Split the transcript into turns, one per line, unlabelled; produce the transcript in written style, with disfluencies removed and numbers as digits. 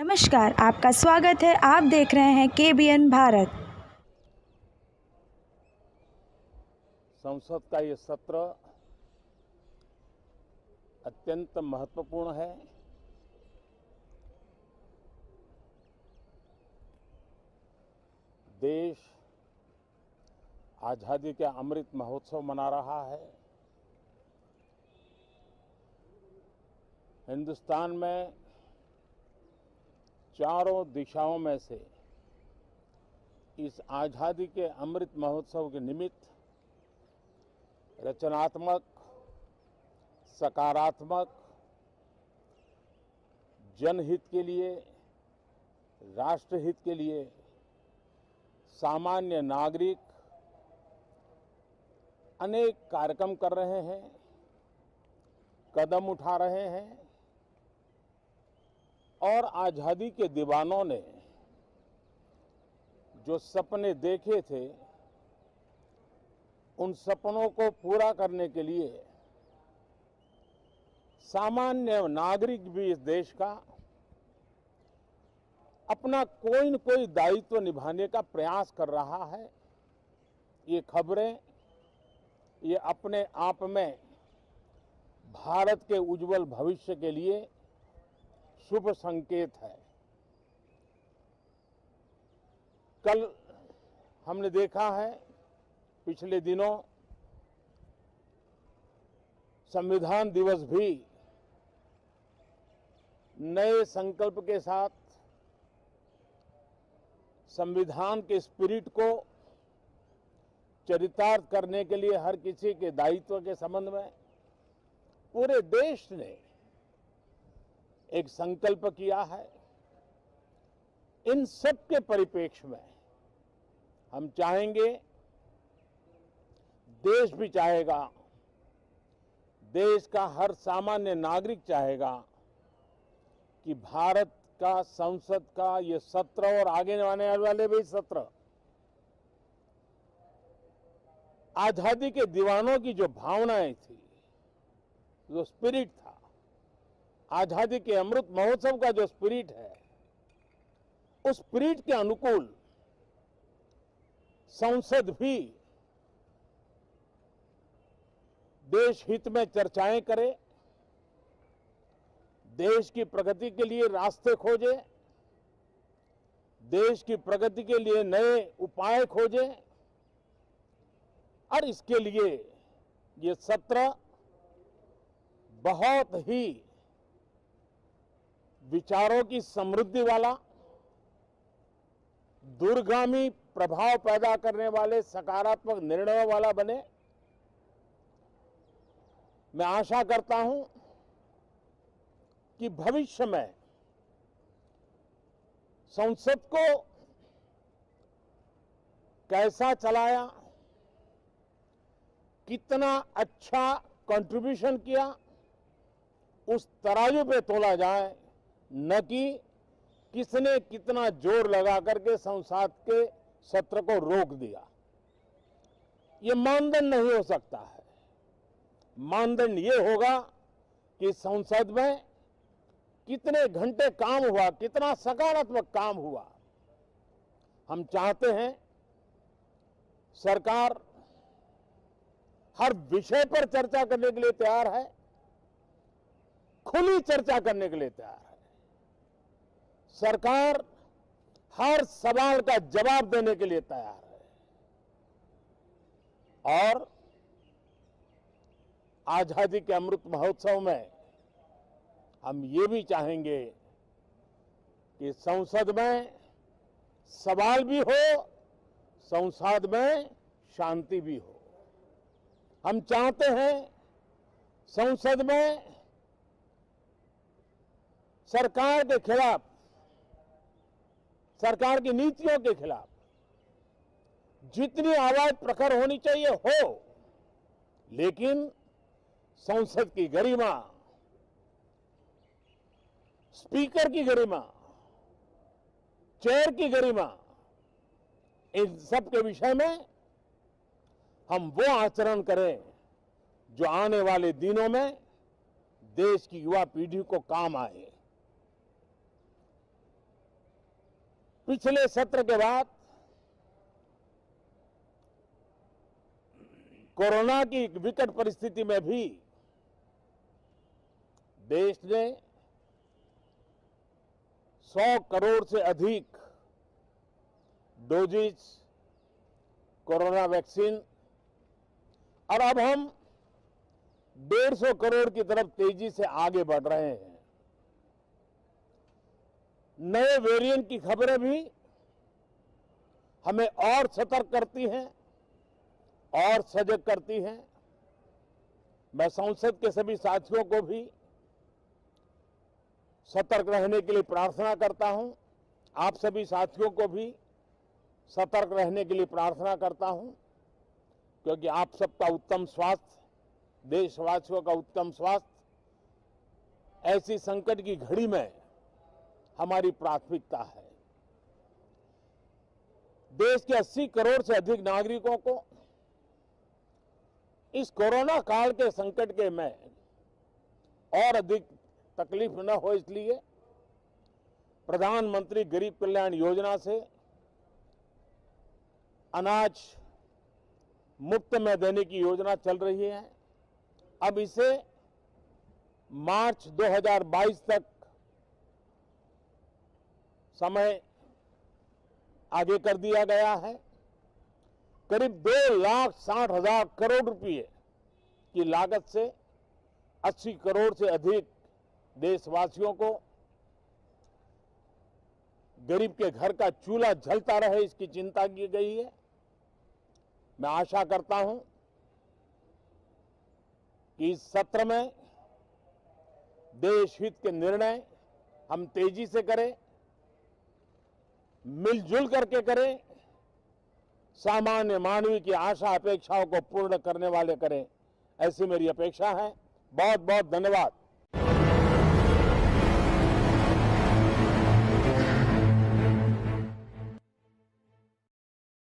नमस्कार, आपका स्वागत है। आप देख रहे हैं KBN भारत।
संसद का ये सत्र अत्यंत महत्वपूर्ण है। देश आजादी के अमृत महोत्सव मना रहा है। हिंदुस्तान में चारों दिशाओं में से इस आजादी के अमृत महोत्सव के निमित्त रचनात्मक, सकारात्मक, जनहित के लिए, राष्ट्रहित के लिए सामान्य नागरिक अनेक कार्यक्रम कर रहे हैं, कदम उठा रहे हैं और आजादी के दीवानों ने जो सपने देखे थे उन सपनों को पूरा करने के लिए सामान्य नागरिक भी इस देश का अपना कोई न कोई दायित्व निभाने का प्रयास कर रहा है। ये खबरें ये अपने आप में भारत के उज्जवल भविष्य के लिए शुभ संकेत है। कल हमने देखा है, पिछले दिनों संविधान दिवस भी नए संकल्प के साथ संविधान के स्पिरिट को चरितार्थ करने के लिए हर किसी के दायित्व के संबंध में पूरे देश ने एक संकल्प किया है। इन सब के परिप्रेक्ष्य में हम चाहेंगे, देश भी चाहेगा, देश का हर सामान्य नागरिक चाहेगा कि भारत का संसद का ये सत्र और आगे आने वाले भी सत्र आजादी के दीवानों की जो भावनाएं थी, जो स्पिरिट था, आजादी के अमृत महोत्सव का जो स्पिरिट है, उस स्पिरिट के अनुकूल संसद भी देश हित में चर्चाएं करे, देश की प्रगति के लिए रास्ते खोजे, देश की प्रगति के लिए नए उपाय खोजे और इसके लिए ये सत्र बहुत ही विचारों की समृद्धि वाला, दूरगामी प्रभाव पैदा करने वाले सकारात्मक निर्णयों वाला बने। मैं आशा करता हूं कि भविष्य में संसद को कैसा चलाया, कितना अच्छा कंट्रीब्यूशन किया, उस तराजू पे तोला जाए, न कि किसने कितना जोर लगा करके संसद के सत्र को रोक दिया। ये मानदंड नहीं हो सकता है। मानदंड ये होगा कि संसद में कितने घंटे काम हुआ, कितना सकारात्मक काम हुआ। हम चाहते हैं सरकार हर विषय पर चर्चा करने के लिए तैयार है, खुली चर्चा करने के लिए तैयार है। सरकार हर सवाल का जवाब देने के लिए तैयार है और आजादी के अमृत महोत्सव में हम ये भी चाहेंगे कि संसद में सवाल भी हो, संसद में शांति भी हो। हम चाहते हैं संसद में सरकार के खिलाफ, सरकार की नीतियों के खिलाफ जितनी आवाज प्रखर होनी चाहिए हो, लेकिन संसद की गरिमा, स्पीकर की गरिमा, चेयर की गरिमा, इन सब के विषय में हम वो आचरण करें जो आने वाले दिनों में देश की युवा पीढ़ी को काम आए। पिछले सत्र के बाद कोरोना की विकट परिस्थिति में भी देश ने 100 करोड़ से अधिक डोजेज कोरोना वैक्सीन और अब हम 150 करोड़ की तरफ तेजी से आगे बढ़ रहे हैं। नए वेरिएंट की खबरें भी हमें और सतर्क करती हैं और सजग करती हैं। मैं संसद के सभी साथियों को भी सतर्क रहने के लिए प्रार्थना करता हूं। आप सभी साथियों को भी सतर्क रहने के लिए प्रार्थना करता हूं, क्योंकि आप सबका उत्तम स्वास्थ्य, देशवासियों का उत्तम स्वास्थ्य ऐसी संकट की घड़ी में हमारी प्राथमिकता है। देश के 80 करोड़ से अधिक नागरिकों को इस कोरोना काल के संकट के में और अधिक तकलीफ न हो, इसलिए प्रधानमंत्री गरीब कल्याण योजना से अनाज मुफ्त में देने की योजना चल रही है। अब इसे मार्च 2022 तक समय आगे कर दिया गया है। करीब 2,60,000 करोड़ रुपए की लागत से 80 करोड़ से अधिक देशवासियों को गरीब के घर का चूल्हा जलता रहे, इसकी चिंता की गई है। मैं आशा करता हूं कि इस सत्र में देश हित के निर्णय हम तेजी से करें, मिलजुल करके करें, सामान्य मानवीय की आशा अपेक्षाओं को पूर्ण करने वाले करें, ऐसी मेरी अपेक्षा है। बहुत बहुत धन्यवाद।